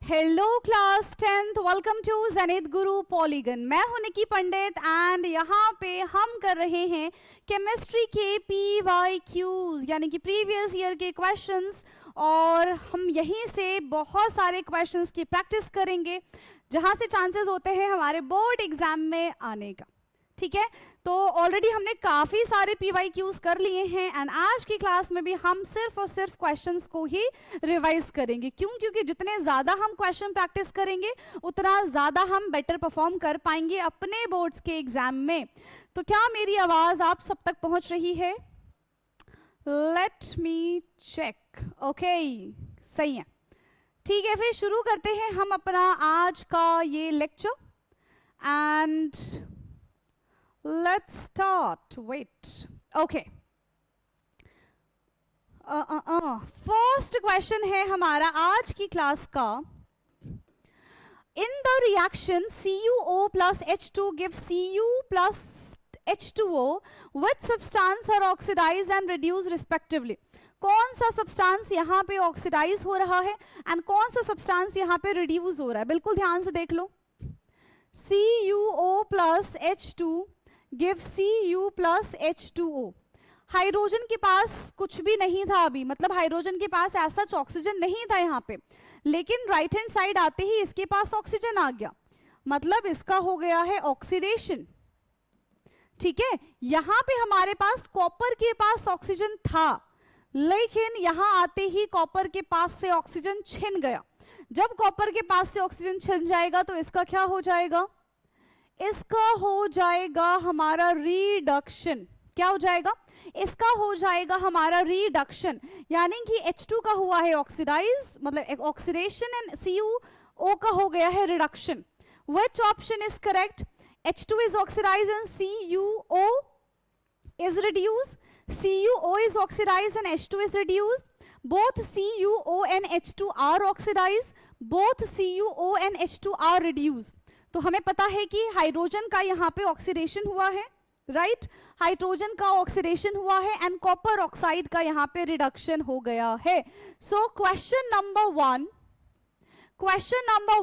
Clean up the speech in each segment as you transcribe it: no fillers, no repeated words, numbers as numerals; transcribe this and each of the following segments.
Hello class 10th, welcome to जनित गुरु polygon. मैं हूं निकी पंडित एंड यहाँ पे हम कर रहे हैं केमिस्ट्री के PYQs यानी कि प्रीवियस ईयर के क्वेश्चंस, और हम यहीं से बहुत सारे क्वेश्चंस की प्रैक्टिस करेंगे जहाँ से चांसेस होते हैं हमारे बोर्ड एग्जाम में आने का। ठीक है, तो ऑलरेडी हमने काफ़ी सारे PYQs कर लिए हैं एंड आज की क्लास में भी हम सिर्फ और सिर्फ क्वेश्चंस को ही रिवाइज करेंगे। क्यों? क्योंकि जितने ज़्यादा हम क्वेश्चन प्रैक्टिस करेंगे उतना ज़्यादा हम बेटर परफॉर्म कर पाएंगे अपने बोर्ड्स के एग्जाम में। तो क्या मेरी आवाज़ आप सब तक पहुंच रही है? Let me check. ओके, सही है। ठीक है, फिर शुरू करते हैं हम अपना आज का ये lecture and let's start. Wait. Okay. First question है हमारा आज की क्लास का। In the reaction CuO plus H2 gives Cu plus H2O, which substance are oxidized and reduced respectively? कौन सा सब्सटेंस यहाँ पे ऑक्सीडाइज हो रहा है एंड कौन सा सब्सटेंस यहाँ पे रिड्यूस हो रहा है? बिल्कुल ध्यान से देख लो। CuO plus H2 give Cu plus H2O। Hydrogen के पास कुछ भी नहीं था अभी, मतलब हाइड्रोजन के पास ऐसा ऑक्सीजन नहीं था यहाँ पे, लेकिन राइट हैंड साइड आते ही इसके पास ऑक्सीजन आ गया, मतलब इसका हो गया है ऑक्सीडेशन। ठीक है, यहाँ पे हमारे पास कॉपर के पास ऑक्सीजन था, लेकिन यहाँ आते ही कॉपर के पास से ऑक्सीजन छिन गया। जब कॉपर के पास से ऑक्सीजन छिन जाएगा तो इसका क्या हो जाएगा? इसका हो जाएगा हमारा रिडक्शन। क्या हो जाएगा? इसका हो जाएगा हमारा रिडक्शन, यानी कि H2 का हुआ है ऑक्सीडाइज, मतलब ऑक्सीडेशन, एंड CuO का हो गया है reduction. Which option is correct? H2 is oxidized and CuO is reduced. CuO is oxidized and H2 is reduced. Both CuO and H2 are oxidized. Both CuO and H2 are reduced. तो हमें पता है कि hydrogen का यहाँ पे oxidation हुआ है, राइट? हाइड्रोजन का ऑक्सीडेशन हुआ है एंड कॉपर ऑक्साइड का यहाँ पे रिडक्शन हो गया है। So question number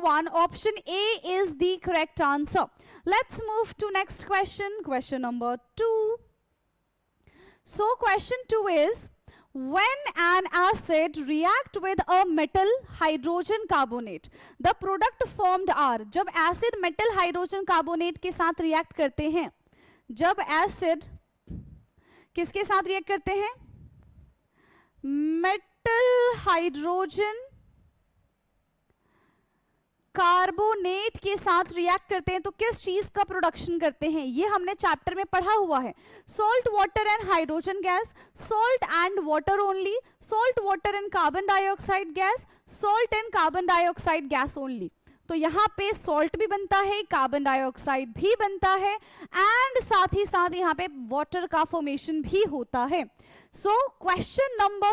one option A is the correct answer. Let's move to next question, question number 2। So question 2 is when an acid react with a metal hydrogen carbonate, the product formed are। जब acid metal hydrogen carbonate के साथ react करते हैं, जब acid किसके साथ react करते हैं? मेटल हाइड्रोजन कार्बोनेट के साथ रिएक्ट करते हैं तो किस चीज का प्रोडक्शन करते हैं? ये हमने चैप्टर में पढ़ा हुआ है। Salt water and hydrogen gas, salt and water only, salt water and carbon dioxide gas, salt and carbon dioxide gas only. तो यहाँ पे सॉल्ट भी बनता है, कार्बन डाइऑक्साइड भी बनता है एंड साथ ही साथ यहाँ पे वाटर का फॉर्मेशन भी होता है। So question number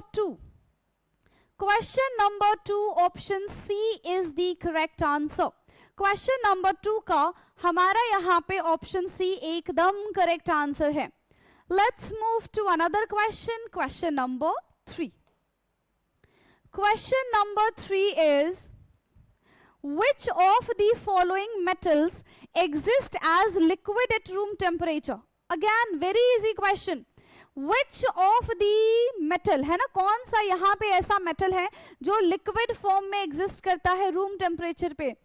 2 option C is the correct answer. Question number 2 का हमारा यहाँ पे ऑप्शन सी एकदम करेक्ट आंसर है। Let's move to another question, question number 3। Question number 3 is which of the following metals exist as liquid at room temperature? Again very easy question. Which of the metal, है ना, कौन सा यहाँ पे ऐसा metal है जो लिक्विड फॉर्म में एग्जिस्ट करता है रूम टेम्परेचर पे?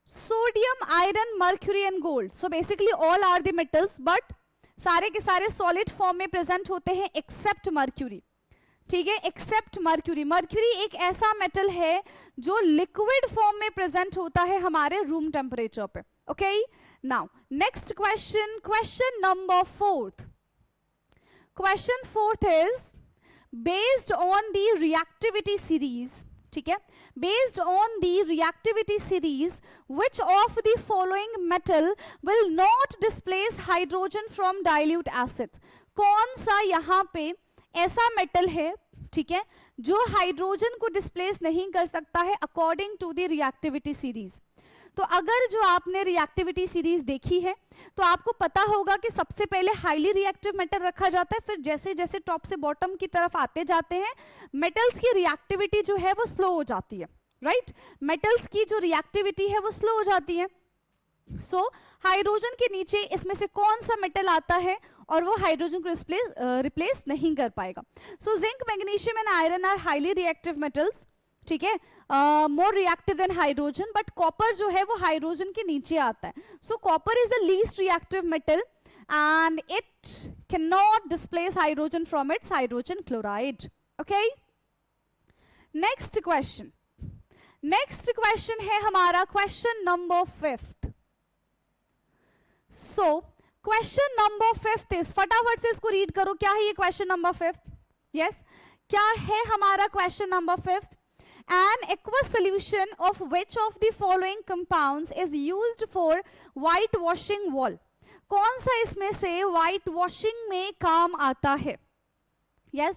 Sodium, iron, mercury and gold. So basically all are the metals, but सारे के सारे सॉलिड फॉर्म में प्रेजेंट होते हैं एक्सेप्ट मर्क्यूरी। ठीक है, एक्सेप्ट मर्क्यूरी। मर्क्यूरी एक ऐसा मेटल है जो लिक्विड फॉर्म में प्रेजेंट होता है हमारे रूम टेम्परेचर पे। Okay, now next question, question number 4। Question 4 is based on the reactivity series. ठीक है, based on the reactivity series which of the following metal will not displace hydrogen from dilute acid? कौन सा यहाँ पे ऐसा metal है, ठीक है, जो हाइड्रोजन को डिस्प्लेस नहीं कर सकता है according to the reactivity series? तो अगर जो आपने रिएक्टिविटी सीरीज देखी है तो आपको पता होगा कि सबसे पहले हाईली रिएक्टिव मेटल रखा जाता है, फिर जैसे जैसे टॉप से बॉटम की तरफ आते जाते हैं मेटल्स की रिएक्टिविटी जो है वो स्लो हो जाती है। राइट, मेटल्स की जो रिएक्टिविटी है वो स्लो हो जाती है। सो हाइड्रोजन के नीचे इसमें से कौन सा मेटल आता है और वो हाइड्रोजन को रिप्लेस नहीं कर पाएगा। So zinc, magnesium and iron are highly reactive metals, ठीक है, more reactive than hydrogen, but copper जो है वो हाइड्रोजन के नीचे आता है। So copper is the least reactive metal and it cannot displace hydrogen from its hydrogen chloride. Okay, next question है हमारा question number 5th. So question number 5th is, फटाफट से इसको रीड करो, क्या है ये क्वेश्चन नंबर 5th? यस, क्या है हमारा question number 5th? An aqueous solution of which of the following compounds is used for whitewashing wall? कौन सा इसमें से व्हाइट वॉशिंग में काम आता है? यस,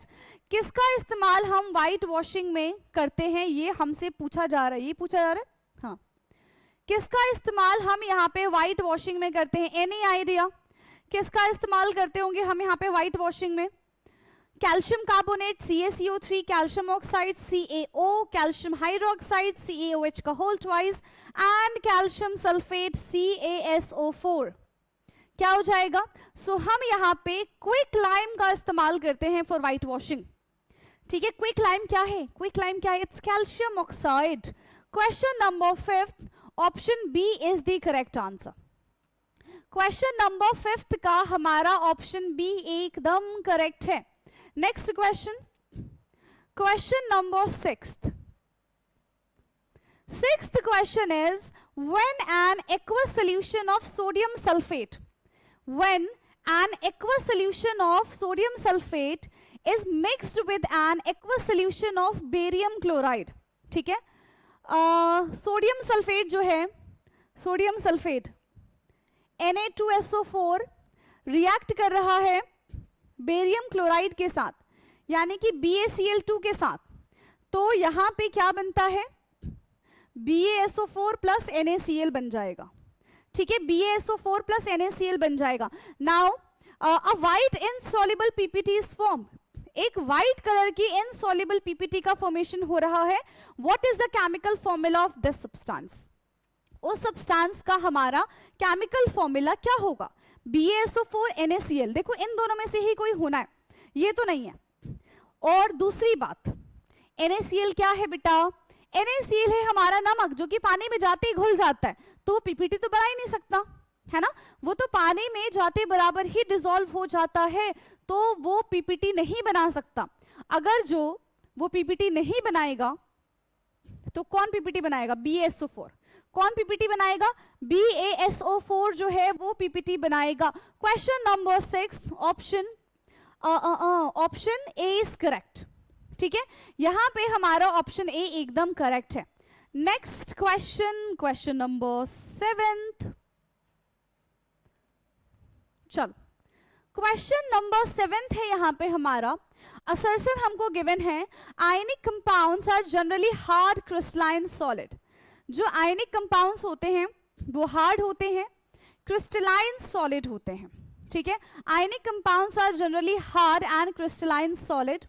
किसका इस्तेमाल हम व्हाइट वॉशिंग में करते हैं, ये हमसे पूछा जा रहा है, ये पूछा जा रहा है। हाँ, किसका इस्तेमाल हम यहाँ पे व्हाइट वॉशिंग में करते हैं? एनी आइडिया किसका इस्तेमाल करते होंगे हम यहाँ पे व्हाइट वॉशिंग में? Calcium carbonate CaCO3, calcium oxide CaO, calcium hydroxide CaOH का whole twice and calcium sulphate CaSO4। क्या हो जाएगा? सो हम यहाँ पे क्विक लाइम का इस्तेमाल करते हैं फॉर व्हाइट वॉशिंग, ठीक है। क्विक लाइम क्या है? क्विक लाइम क्या है? It's calcium oxide. Question number 5th, option B is the correct answer. Question number 5th का हमारा ऑप्शन बी एकदम करेक्ट है। Next question, question number 6th. Sixth question is, when an aqueous solution of sodium sulfate, when an aqueous solution of sodium sulfate is mixed with an aqueous solution of barium chloride, ठीक है, sodium sulphate जो है, sodium sulphate Na2SO4 react कर रहा है barium chloride के साथ, यानी कि BaCl2 के साथ, तो यहां पे क्या बनता है? BaSO4 प्लस NaCl बन जाएगा, ठीक है, BaSO4 प्लस NaCl बन जाएगा। Now a white insoluble PPT is form, एक व्हाइट कलर की इनसॉल्युबल PPT का फॉर्मेशन हो रहा है। What is the chemical formula of this substance? उस सब्सटेंस का हमारा केमिकल फॉर्मूला क्या होगा? BaSO4 NaCl, देखो इन दोनों में से ही कोई होना है, ये तो नहीं है। और दूसरी बात, NaCl क्या है बेटा? NaCl है हमारा नमक, जो कि पानी में जाते ही घुल जाता है, तो PPT तो बना ही नहीं सकता, है ना, वो तो पानी में जाते बराबर ही डिसॉल्व हो जाता है, तो वो PPT नहीं बना सकता। अगर जो वो PPT नहीं बनाएगा तो कौन PPT बनाएगा? BaSO4। कौन PPT बनाएगा? BaSO4 जो है वो PPT बनाएगा। Question number 6, option A is correct, ठीक है, यहां पे हमारा ऑप्शन ए एकदम करेक्ट है। Next question, question number 7th। चलो, क्वेश्चन नंबर 7th है यहां पे हमारा। असर्शन हमको गिवन है, ionic compounds are generally hard crystalline solid. जो आयनिक कंपाउंड्स होते हैं वो हार्ड होते हैं, क्रिस्टलाइन सॉलिड होते हैं, ठीक है। Ionic compounds are generally hard and crystalline solid.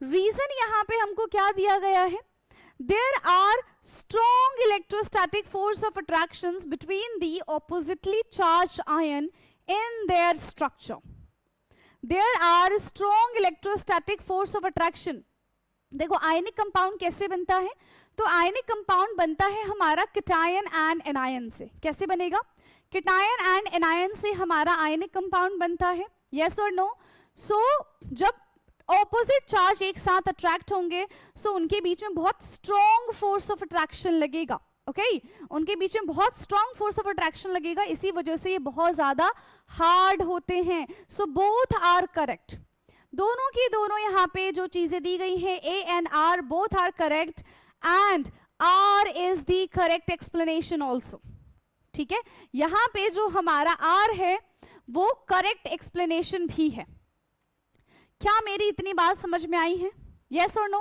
Reason यहां पे हमको क्या दिया गया है? There are strong electrostatic force of attractions between the oppositely charged ion in their structure. There are strong electrostatic force of attraction. देखो ionic compound कैसे बनता है? तो आयनिक कंपाउंड बनता है हमारा कैटायन एंड एनायन से। कैसे बनेगा? कैटायन एंड एनायन से हमारा आयनिक कंपाउंड बनता है। यस और नो? सो जब ऑपोजिट चार्ज एक साथ अट्रैक्ट होंगे, सो उनके बीच में बहुत स्ट्रॉन्ग फोर्स ऑफ अट्रैक्शन लगेगा। ओके, उनके बीच में बहुत स्ट्रॉन्ग फोर्स ऑफ अट्रैक्शन लगेगा, इसी वजह से ये बहुत ज्यादा हार्ड होते हैं। सो बोथ आर करेक्ट, दोनों की दोनों यहाँ पे जो चीजें दी गई हैं, A and R both are correct and R is the correct explanation also. ठीक है, यहाँ पे जो हमारा आर है वो करेक्ट एक्सप्लेनेशन भी है। क्या मेरी इतनी बात समझ में आई है? यस और नो?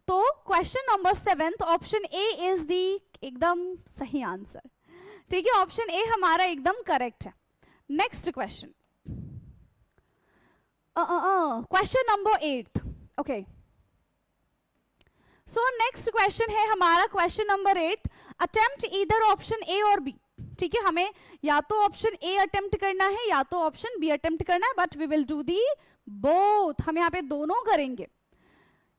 तो question number 7 option A is the एकदम सही आंसर। ठीक है, ऑप्शन ए हमारा एकदम करेक्ट है। Next question, question number 8। Okay, so next question है हमारा question number 8, attempt either option A और बी। ठीक है, हमें या तो ऑप्शन ए अटेम्प्ट करना है या तो ऑप्शन बी अटेम्प्ट करना है, but we will do the both, हम यहाँ पे दोनों करेंगे।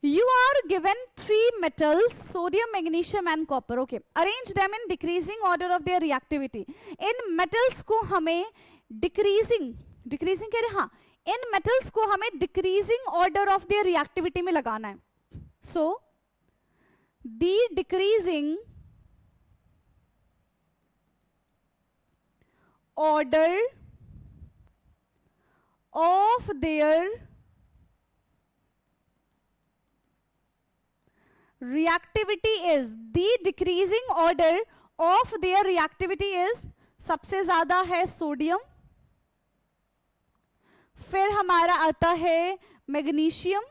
You are given 3 metals, sodium, magnesium and copper. Okay, arrange them in decreasing order of their reactivity. In metals को हमें decreasing कह रहे, हाँ, इन metals को हमें decreasing order of their reactivity में लगाना है. So, the decreasing order of their reactivity is, the decreasing order of their reactivity is, सबसे ज्यादा है सोडियम, फिर हमारा आता है मैग्नीशियम,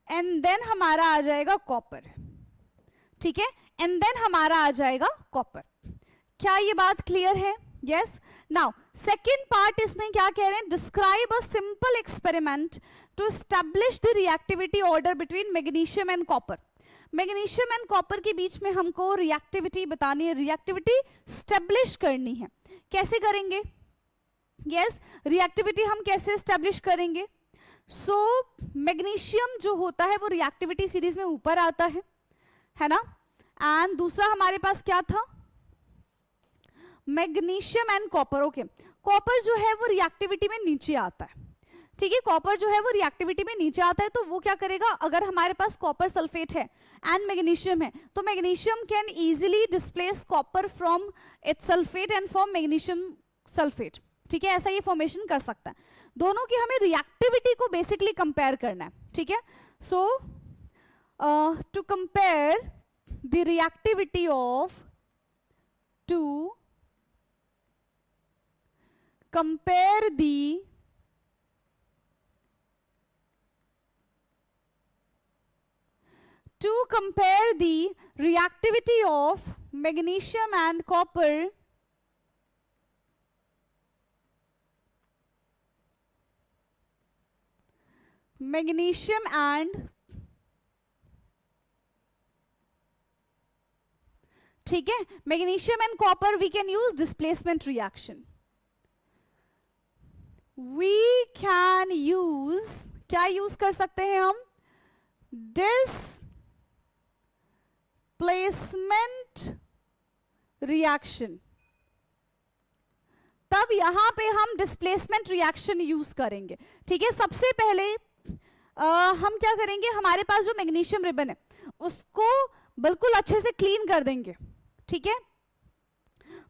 एंड देन हमारा आ जाएगा कॉपर। ठीक है, एंड देन हमारा आ जाएगा कॉपर। क्या ये बात क्लियर है? यस। नाउ सेकेंड पार्ट इसमें क्या कह रहे हैं, describe a simple experiment to establish the reactivity order between magnesium and copper. Magnesium and copper के बीच में हमको रिएक्टिविटी बतानी है, रिएक्टिविटी स्टैब्लिश करनी है। कैसे करेंगे? यस, रिएक्टिविटी हम कैसे स्टैब्लिश करेंगे? सो मैग्नीशियम जो होता है वो रिएक्टिविटी सीरीज में ऊपर आता है ना, एंड दूसरा हमारे पास क्या था, magnesium and copper. Okay, copper जो है वो रिएक्टिविटी में नीचे आता है। ठीक है, कॉपर जो है वो रिएक्टिविटी में नीचे आता है, तो वो क्या करेगा, अगर हमारे पास कॉपर सल्फेट है एंड मैग्नीशियम है, तो magnesium can easily displace copper from it's sulphate and form magnesium sulphate. ठीक है, ऐसा ये फॉर्मेशन कर सकता है। दोनों की हमें रिएक्टिविटी को बेसिकली कंपेयर करना है। ठीक है, so to compare the reactivity of to compare the reactivity of magnesium and copper ठीक है, magnesium and copper we can use displacement reaction. We can use, क्या यूज कर सकते हैं हम, डिस्प्लेसमेंट रिएक्शन। तब यहां पे हम डिस्प्लेसमेंट रिएक्शन यूज करेंगे। ठीक है, सबसे पहले हम क्या करेंगे, हमारे पास जो मैग्नीशियम रिबन है उसको बिल्कुल अच्छे से क्लीन कर देंगे। ठीक है,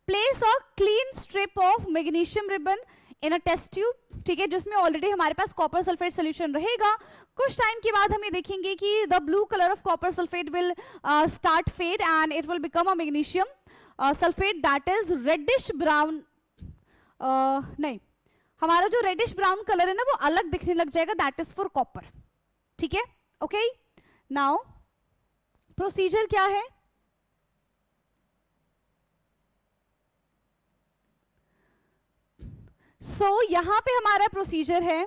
place a clean strip of magnesium ribbon in a test tube. ठीक है, जिसमें ऑलरेडी हमारे पास कॉपर सल्फेट सोल्यूशन रहेगा। कुछ टाइम के बाद हमें देखेंगे कि the blue colour of copper sulphate will start fade and it will become a magnesium sulphate that is reddish brown. नहीं, हमारा जो रेडिश ब्राउन कलर है ना वो अलग दिखने लग जाएगा, दैट इज फॉर कॉपर। ठीक है, ओके। नाउ प्रोसीजर क्या है, यहां पे हमारा प्रोसीजर है,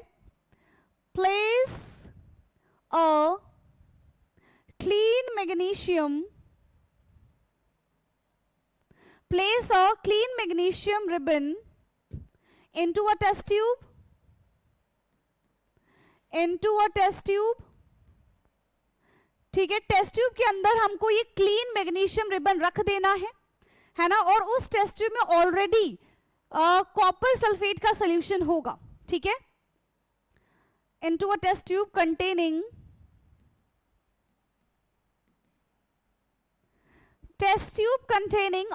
place a clean magnesium ribbon into a test tube, ठीक है, टेस्ट ट्यूब के अंदर हमको ये क्लीन मैग्नीशियम रिबन रख देना है ना, और उस टेस्ट ट्यूब में ऑलरेडी कॉपर सल्फेट का सोल्यूशन होगा। ठीक है, into a test tube containing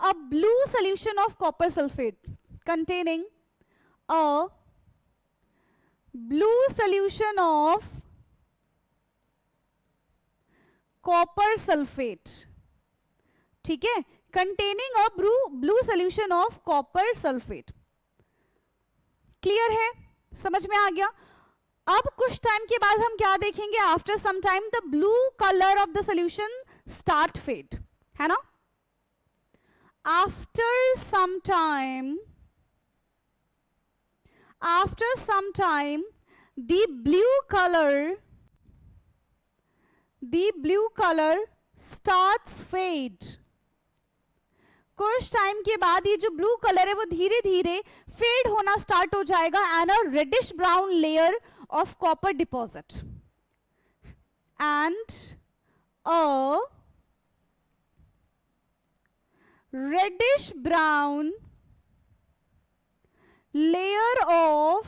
a blue solution of copper sulfate, containing a blue solution of copper sulfate। ठीक है, containing a blue solution of copper sulfate। Clear है, समझ में आ गया? अब कुछ टाइम के बाद हम क्या देखेंगे, after some time the blue colour of the solution start fade, है ना। आफ्टर सम टाइम the blue color starts fade. कुछ टाइम के बाद ये जो ब्लू कलर है वो धीरे धीरे फेड होना स्टार्ट हो जाएगा and a reddish brown layer of copper deposit and a reddish brown layer of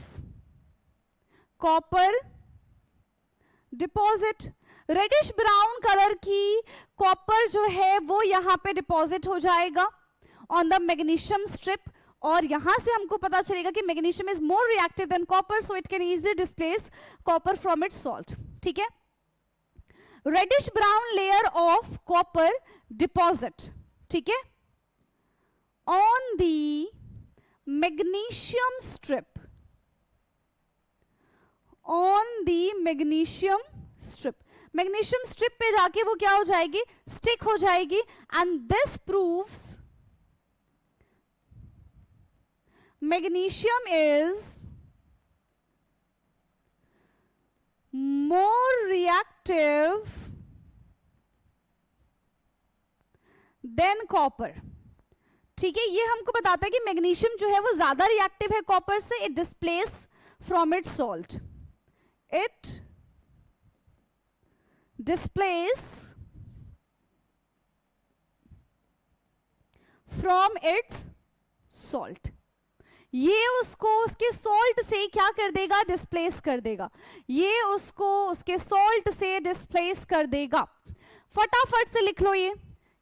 copper deposit. Reddish brown colour की कॉपर जो है वो यहां पे डिपॉजिट हो जाएगा ऑन द मैग्नीशियम स्ट्रिप, और यहां से हमको पता चलेगा कि magnesium is more reactive than copper, so it can easily displace copper from its salt. ठीक है, reddish brown layer of copper deposit. ठीक है, on the magnesium strip, on the magnesium strip. Magnesium strip पे जाके वो क्या हो जाएगी, स्टिक हो जाएगी, and this proves magnesium is more reactive than copper. ठीक है, ये हमको बताता है कि मैग्नीशियम जो है वो ज्यादा रिएक्टिव है कॉपर से. It displace from its salt, it displace from its salt. ये उसको उसके सॉल्ट से क्या कर देगा, डिस्प्लेस कर देगा. ये उसको उसके सॉल्ट से डिस्प्लेस कर देगा. फटाफट से लिख लो ये.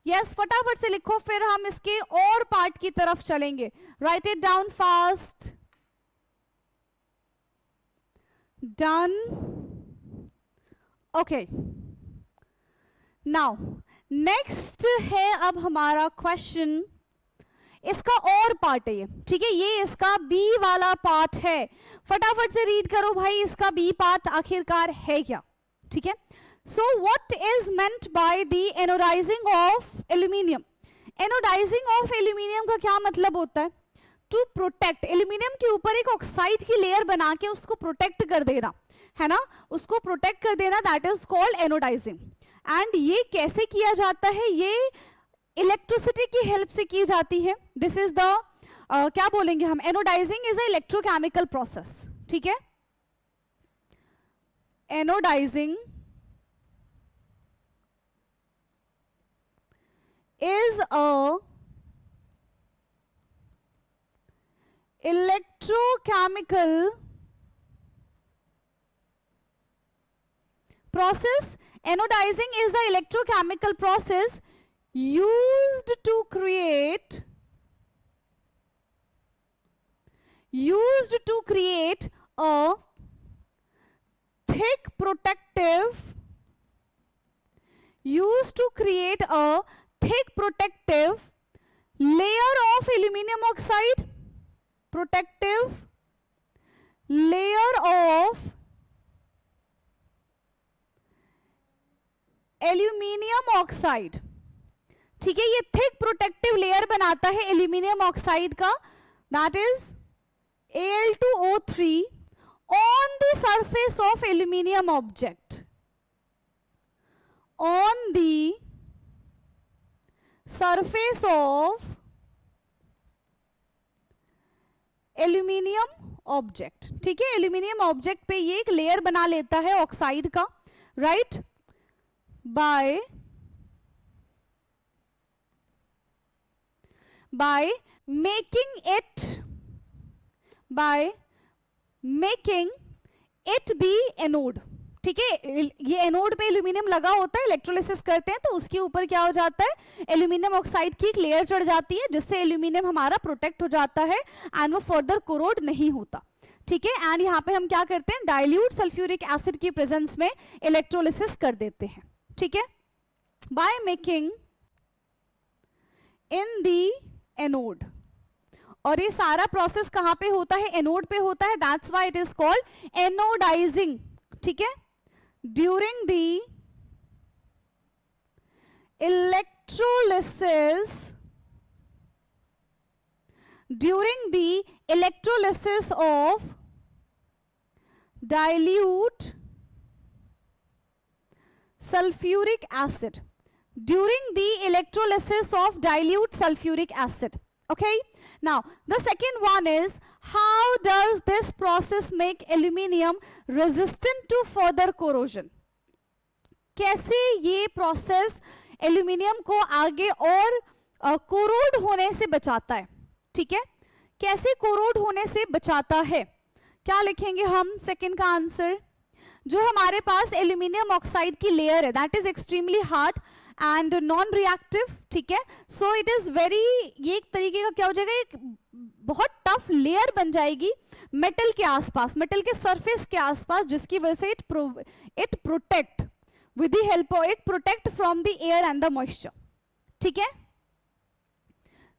यस, फटाफट से लिखो, फिर हम इसके और पार्ट की तरफ चलेंगे. Right it down fast. Done. Okay, now next है अब हमारा क्वेश्चन. इसका और पार्ट है ये. ठीक है, ये इसका बी वाला पार्ट है. फटाफट से रीड करो भाई, इसका बी पार्ट आखिरकार है क्या. ठीक है, so what is meant by the anodizing of aluminium. Anodizing of aluminium का क्या मतलब होता है, टू प्रोटेक्ट. एल्यूमिनियम के ऊपर एक ऑक्साइड की लेयर बना के उसको प्रोटेक्ट कर देना, है ना, उसको प्रोटेक्ट कर देना, that is called anodizing. And ये कैसे किया जाता है, ये इलेक्ट्रिसिटी की हेल्प से की जाती है. दिस इज द क्या बोलेंगे हम, anodizing is a electrochemical process. ठीक है, anodizing is a electrochemical process. Anodizing is the electrochemical process used to create a thick protective layer of aluminum oxide, protective layer of aluminium oxide. ठीक है, ये thick protective layer बनाता है aluminium oxide का, that is Al2O3 on the surface of aluminium object, on the surface of aluminium object. ठीक है, aluminium object पे ये एक लेयर बना लेता है ऑक्साइड का, right, by making it the anode. ठीक है, ये एनोड पे एल्यूमिनियम लगा होता है, इलेक्ट्रोलिसिस करते हैं तो उसके ऊपर क्या हो जाता है, एल्यूमिनियम ऑक्साइड की एक लेयर चढ़ जाती है, जिससे एल्यूमिनियम हमारा प्रोटेक्ट हो जाता है एंड वो फर्दर कोरोड नहीं होता. ठीक है, एंड यहाँ पे हम क्या करते हैं, डाइल्यूट सल्फ्यूरिक एसिड की प्रेजेंस में इलेक्ट्रोलिसिस कर देते हैं. ठीक है, by making in the anode. और ये सारा प्रोसेस कहां पे होता है, एनोड पे होता है, that's why it is called anodizing. ठीक है, during the electrolysis of dilute sulfuric acid during the electrolysis of dilute sulfuric acid. Okay, now the second one is, how does this process make aluminium resistant to further corrosion? कैसे ये process aluminium को आगे और corrode होने से बचाता है? ठीक है, कैसे कोरोड होने से बचाता है? क्या लिखेंगे हम सेकंड का आंसर? जो हमारे पास एल्यूमिनियम ऑक्साइड की लेयर है, that is extremely hard and non reactive. ठीक है, सो इट इज वेरी, ये एक तरीके का क्या हो जाएगा, एक बहुत टफ लेयर बन जाएगी मेटल के आसपास, मेटल के सरफेस के आसपास, जिसकी वजह से it protect with the help of it protect from the air and the moisture. ठीक है,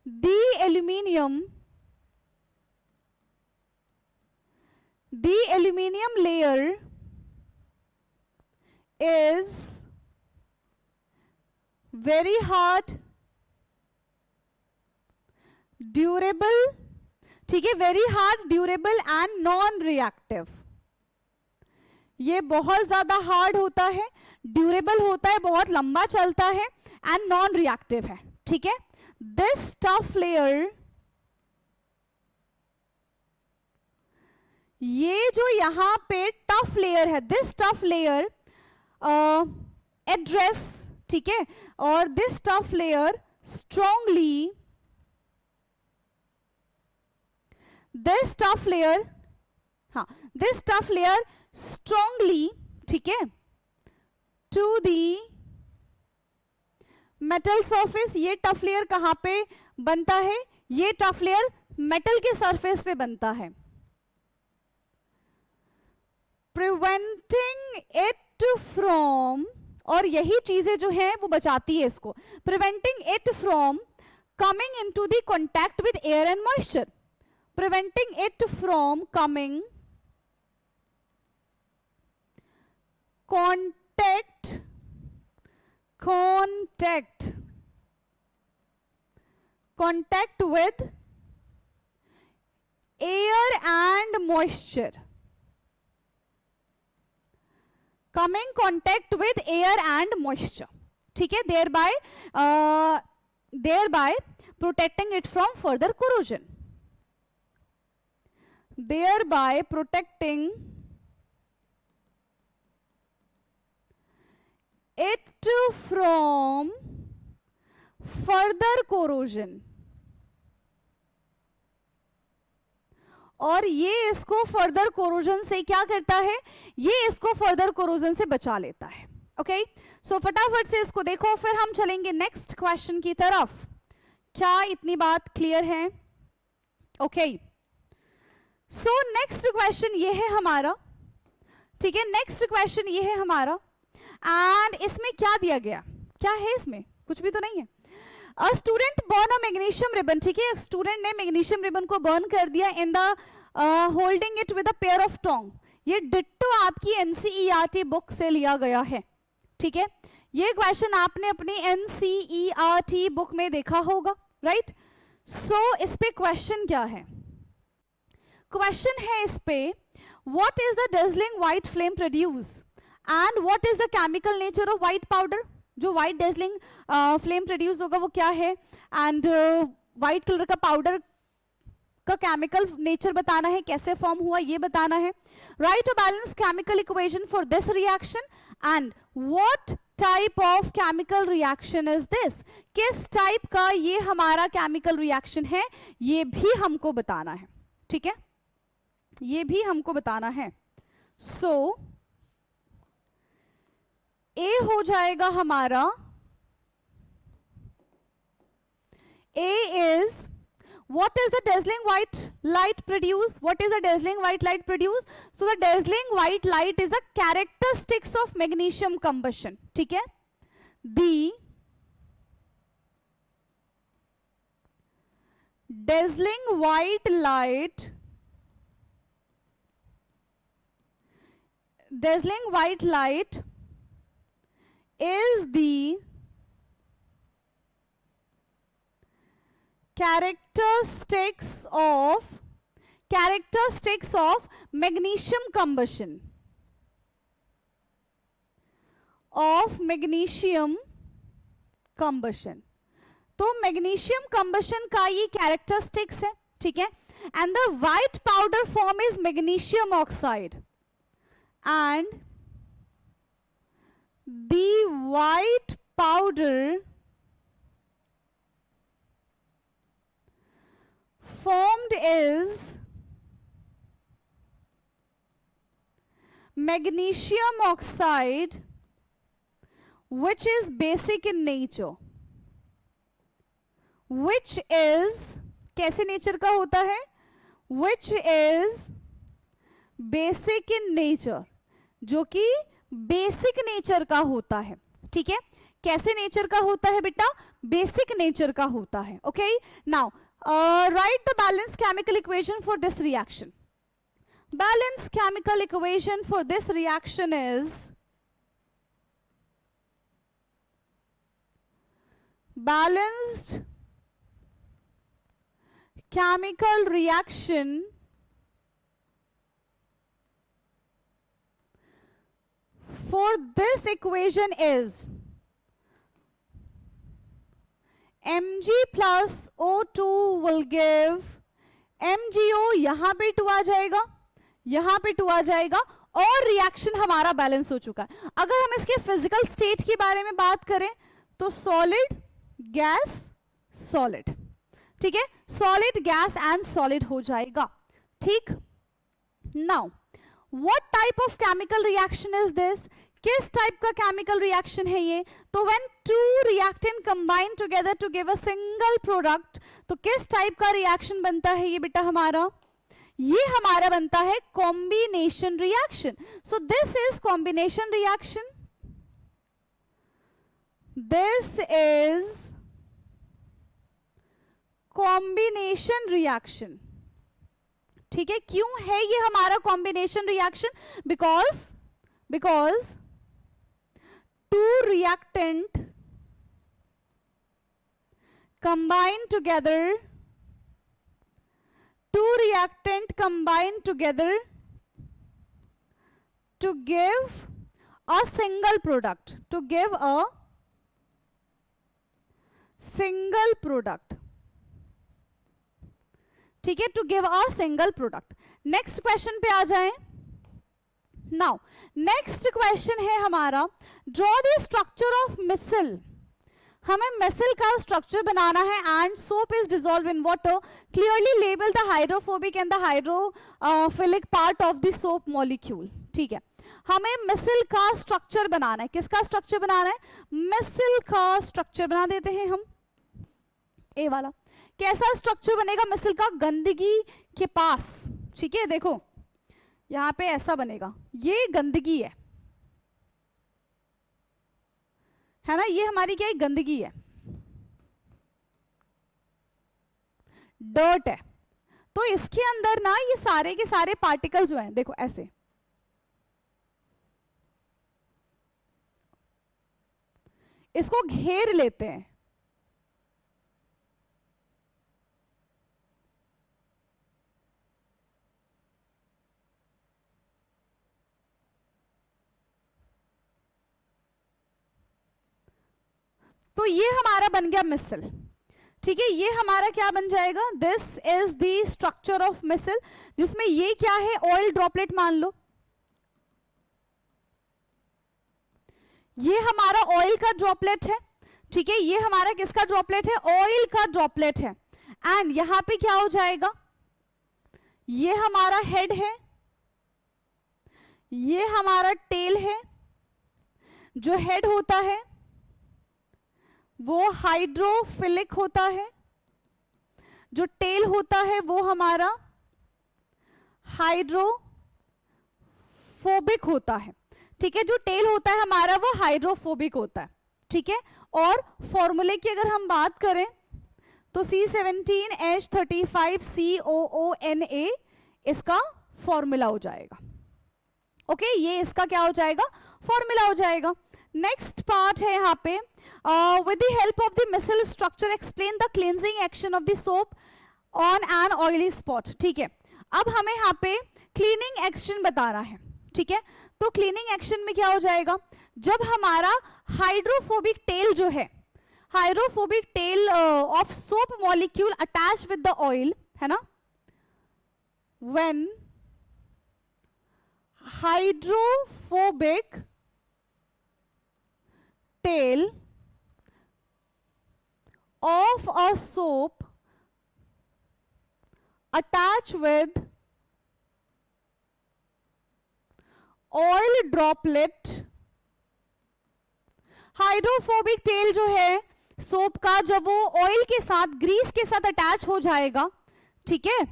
the aluminium layer is very hard, durable. ठीक है, very hard, durable and non reactive. ये बहुत ज्यादा हार्ड होता है, ड्यूरेबल होता है, बहुत लंबा चलता है एंड नॉन रिएक्टिव है. ठीक है, दिस टफ लेयर, ये जो यहां पे टफ लेयर है, दिस टफ लेयर एड्रेस, ठीक है, और this tough layer strongly, this tough layer, हाँ, दिस टफ लेयर स्ट्रांगली, ठीक है, टू दी मेटल सरफेस. ये टफ लेयर कहां पे बनता है? ये टफ लेयर मेटल के सरफेस पे बनता है. प्रिवेंटिंग इट फ्रॉम, और यही चीजें जो है वो बचाती है इसको, preventing it from coming into the contact with air and moisture. Preventing it from coming contact with air and moisture. Coming contact with air and moisture. ठीक है, thereby protecting it from further corrosion. Thereby protecting it from further corrosion. और ये इसको further corrosion से क्या करता है? ये इसको फर्दर कोरोजन से बचा लेता है. ओके, सो फटाफट से इसको देखो, फिर हम चलेंगे नेक्स्ट क्वेश्चन की तरफ. क्या इतनी बात क्लियर है? ओके, सो नेक्स्ट क्वेश्चन ये है हमारा. ठीक है, नेक्स्ट क्वेश्चन ये है हमारा, एंड इसमें क्या दिया गया? क्या है इसमें? कुछ भी तो नहीं है. A student burn a magnesium ribbon. ठीक है, स्टूडेंट ने मैग्नीशियम रिबन को बर्न कर दिया in the holding it with a pair of tong. ये डिट्टो आपकी एनसीईआरटी बुक से लिया गया है. ठीक है, ये क्वेश्चन आपने अपनी एनसीईआरटी बुक में देखा होगा, राइट? सो इस पे क्वेश्चन क्या है? क्वेश्चन है इस पे, what is the dazzling white flame produce and what is the chemical nature of white powder. जो व्हाइट डेज़लिंग फ्लेम प्रोड्यूस होगा वो क्या है, एंड व्हाइट कलर का पाउडर का केमिकल नेचर बताना है, कैसे फॉर्म हुआ ये बताना है. Write a balance chemical equation for this reaction and what type of chemical reaction is this. किस टाइप का ये हमारा केमिकल रिएक्शन है, ये भी हमको बताना है. ठीक है, ये भी हमको बताना है. सो ए हो जाएगा हमारा, ए is what is the dazzling white light produce? What is the dazzling white light produce? So the dazzling white light is the characteristics of magnesium combustion. ठीक है, the dazzling white light, dazzling white light is the characteristics of characteristics of magnesium combustion, of magnesium combustion. तो magnesium combustion का ये characteristics है, ठीक है। And the white powder form is magnesium oxide, and the white powder formed is magnesium oxide, which is basic in nature, which is कैसे nature का होता है, which is basic in nature, जो कि बेसिक नेचर का होता है, ठीक है। कैसे नेचर का होता है बेटा, बेसिक नेचर का होता है, okay. Now write the balanced chemical equation for this reaction. Balanced chemical equation for this reaction is balanced chemical reaction for this equation is Mg plus O2 will give MgO, यहां पे 2 आ जाएगा, यहां पे 2 आ जाएगा, और रिएक्शन हमारा balance हो चुका है। अगर हम इसके फिजिकल स्टेट के बारे में बात करें तो सॉलिड, गैस, सॉलिड, ठीक है। सॉलिड, गैस एंड सॉलिड हो जाएगा, ठीक। Now what type of chemical reaction is this, किस टाइप का केमिकल रिएक्शन है ये, तो when two reactant combine together to give a single product, तो किस टाइप का रिएक्शन बनता है ये बेटा हमारा, ये हमारा बनता है combination reaction. So this is combination reaction, this is combination reaction, ठीक है। क्यों है ये हमारा combination reaction, because two reactant combine together, two reactant combine together to give a single product, to give a single product, ठीक है, to give a single product। Next question पे आ जाएं। नाउ नेक्स्ट क्वेश्चन है हमारा, draw the structure of मिसल। हमें मिसल का structure बनाना है, and soap is dissolve in water, clearly label the hydrophobic and the hydrophilic part of the soap molecule, ठीक है। हमें मिसल का स्ट्रक्चर बनाना है, किसका स्ट्रक्चर बनाना है, मिसल का स्ट्रक्चर बना देते हैं हम, ए वाला। कैसा स्ट्रक्चर बनेगा मिसल का, गंदगी के पास, ठीक है। देखो यहां पे ऐसा बनेगा, ये गंदगी है ना, ये हमारी क्या है, गंदगी है, डर्ट है। तो इसके अंदर ना ये सारे के सारे पार्टिकल जो हैं, देखो ऐसे, इसको घेर लेते हैं, तो ये हमारा बन गया मिसल, ठीक है। ये हमारा क्या बन जाएगा, this is the structure of micelle, जिसमें ये क्या है, ऑयल ड्रॉपलेट मान लो, ये हमारा ऑयल का ड्रॉपलेट है, ठीक है। ये हमारा किसका ड्रॉपलेट है, ऑयल का ड्रॉपलेट है। एंड यहां पे क्या हो जाएगा, ये हमारा हेड है, ये हमारा टेल है। जो हेड होता है वो हाइड्रोफिलिक होता है, जो टेल होता है वो हमारा हाइड्रोफोबिक होता है, ठीक है। जो टेल होता है हमारा वो हाइड्रोफोबिक होता है, ठीक है। और फॉर्मूले की अगर हम बात करें तो C17H35COONA इसका फॉर्मूला हो जाएगा, ओके। ये इसका क्या हो जाएगा, फॉर्मूला हो जाएगा। नेक्स्ट पार्ट है यहाँ पे, with the help of the missile structure explain the cleansing action of the soap on an oily spot, ठीक है। अब हमें यहाँ पे क्लीनिंग एक्शन बता रहा है, ठीक है। तो क्लीनिंग एक्शन में क्या हो जाएगा, जब हमारा हाइड्रोफोबिक टेल जो है, hydrophobic tell of soap molecule attach with the oil, है ना, when hydrophobic tell of a soap attach with oil droplet, hydrophobic tell जो है सोप का, जब वो ऑयल के साथ, ग्रीस के साथ अटैच हो जाएगा, ठीक है,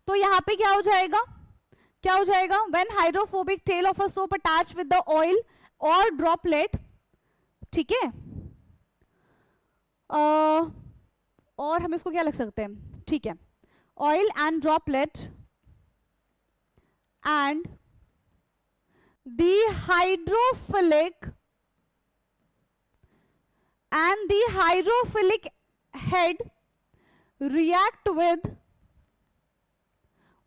तो यहां पे क्या हो जाएगा, क्या हो जाएगा, when hydrophobic tell of a soap attach with the oil और ड्रॉपलेट, ठीक है। और हम इसको क्या लिख सकते हैं, ठीक है, oil and droplet and the hydrophilic head react with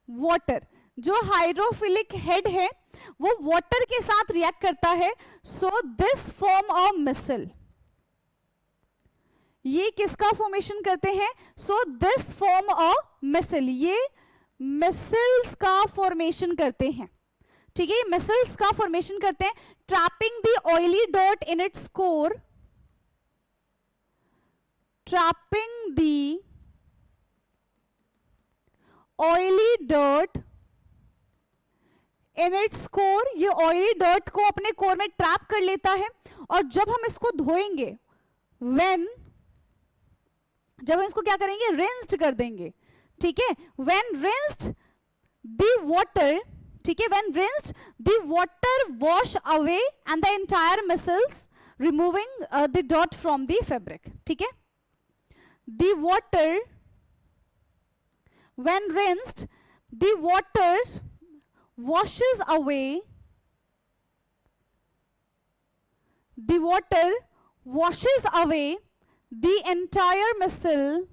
water, जो हाइड्रोफिलिक हेड है वो वाटर के साथ रिएक्ट करता है, सो दिस फॉर्म अ मिसल, ये किसका फॉर्मेशन करते हैं, सो दिस फॉर्म अ मिसल, ये मिसल्स का फॉर्मेशन करते हैं, ठीक है, मिसल्स का फॉर्मेशन करते हैं, trapping the oily dot in its core, trapping the oily dot in its core, ये ऑयली डॉट को अपने कोर में ट्रैप कर लेता है, और जब हम इसको धोएंगे, जब हम इसको क्या करेंगे, रिंस्ड कर देंगे, ठीक है, व्हेन रिंस्ड द वाटर, ठीक है, when rinsed the water wash away and the entire micelles removing the dot from the fabric, ठीक है, the water, when rinsed the water washes away, the water washes away the entire missile,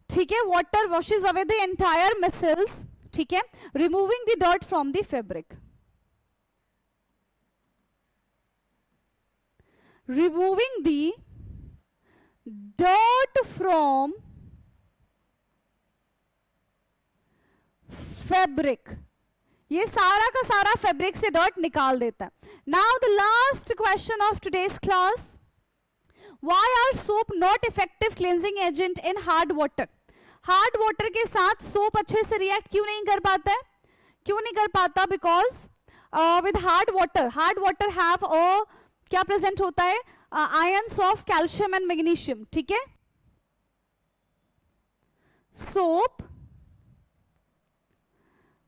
ठीक है, water washes away the entire missiles, ठीक है, removing the dirt from the fabric, removing the dirt from fabric, ये सारा का सारा fabric से dot निकाल देता है। Now the last question of today's class, why are soap not effective cleansing agent in hard water, hard water के साथ सोप अच्छे से रिएक्ट क्यों नहीं कर पाता है, क्यों नहीं कर पाता, because with hard water have क्या प्रेजेंट होता है, ions of calcium and magnesium, ठीक है, soap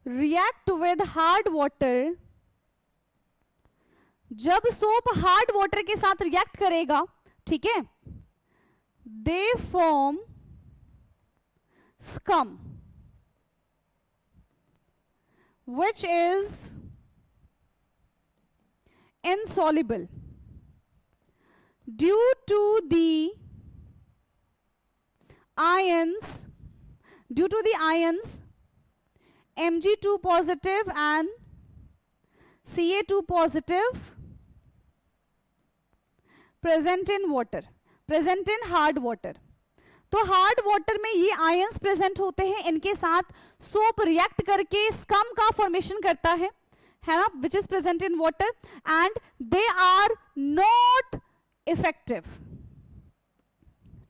react with hard water, जब सोप हार्ड वाटर के साथ रिएक्ट करेगा, ठीक है, they form scum which is insoluble due to the ions Mg2 positive and Ca2 positive present in water, present in hard water. तो hard water में ये ions present होते हैं, इनके साथ सोप रिएक्ट करके स्कम का फॉर्मेशन करता है ना, which is present in water and they are not effective,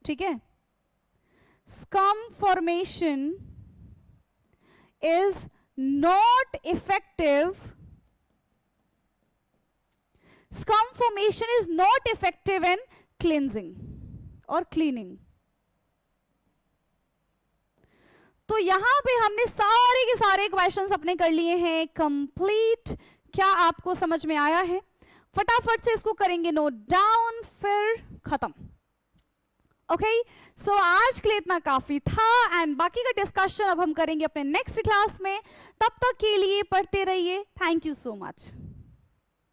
ठीक है, scum formation is not effective, scum formation is not effective in cleansing or cleaning. तो यहां पे हमने सारे के सारे क्वेश्चंस अपने कर लिए हैं कंप्लीट। क्या आपको समझ में आया है? फटाफट से इसको करेंगे नोट डाउन, फिर खत्म। ओके, सो आज के लिए इतना काफी था एंड बाकी का डिस्कशन अब हम करेंगे अपने नेक्स्ट क्लास में। तब तक के लिए पढ़ते रहिए। Thank you so much.